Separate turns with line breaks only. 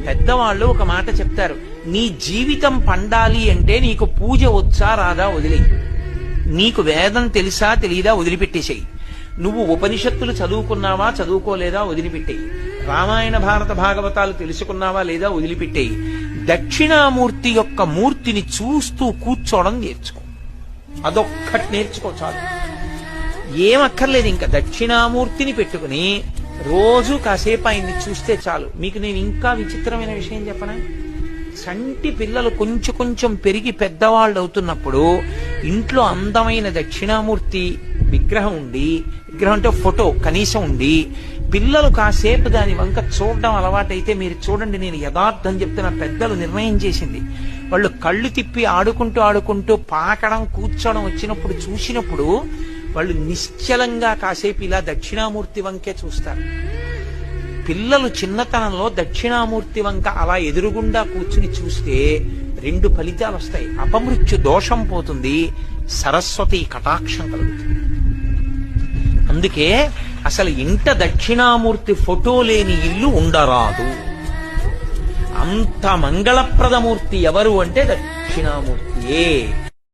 పెద్దవాళ్ళు ఒక మాట చెప్తారు, నీ జీవితం పండాలి అంటే నీకు పూజ వచ్చా రాదా వదిలే, నీకు వేదం తెలుసా తెలీదా వదిలిపెట్టేసేయి, నువ్వు ఉపనిషత్తులు చదువుకున్నావా చదువుకోలేదా వదిలిపెట్టేయి, రామాయణ భారత భాగవతాలు తెలుసుకున్నావా లేదా వదిలిపెట్టేయి, దక్షిణామూర్తి యొక్క మూర్తిని చూస్తూ కూర్చోవడం నేర్చుకో. అదొక్కటి నేర్చుకో చాలు, ఏమక్కర్లేదు. ఇంకా దక్షిణామూర్తిని పెట్టుకుని రోజు కాసేపు ఆయన్ని చూస్తే చాలు. మీకు నేను ఇంకా విచిత్రమైన విషయం చెప్పనా? సంటి పిల్లలు కొంచెం కొంచెం పెరిగి పెద్దవాళ్ళు అవుతున్నప్పుడు ఇంట్లో అందమైన దక్షిణామూర్తి విగ్రహం ఉండి, విగ్రహం అంటే ఫోటో కనీసం ఉండి, పిల్లలు కాసేపు దాని వంక చూడడం అలవాటైతే మీరు చూడండి, నేను యథార్థం చెప్తున్న, పెద్దలు నిర్ణయం చేసింది, వాళ్ళు కళ్ళు తిప్పి ఆడుకుంటూ ఆడుకుంటూ పాకడం కూర్చోవడం వచ్చినప్పుడు చూసినప్పుడు వాళ్ళు నిశ్చలంగా కాసేపు ఇలా దక్షిణామూర్తి వంకే చూస్తారు. పిల్లలు చిన్నతనంలో దక్షిణామూర్తి వంక అలా ఎదురుగుండా కూర్చుని చూస్తే 2 ఫలితాలు వస్తాయి. అపమృత్యు దోషం పోతుంది, సరస్వతి కటాక్షం కలుగుతుంది. అందుకే అసలు ఇంట దక్షిణామూర్తి ఫోటో లేని ఇల్లు ఉండరాదు. అంత మంగళప్రదమూర్తి ఎవరు అంటే దక్షిణామూర్తియే.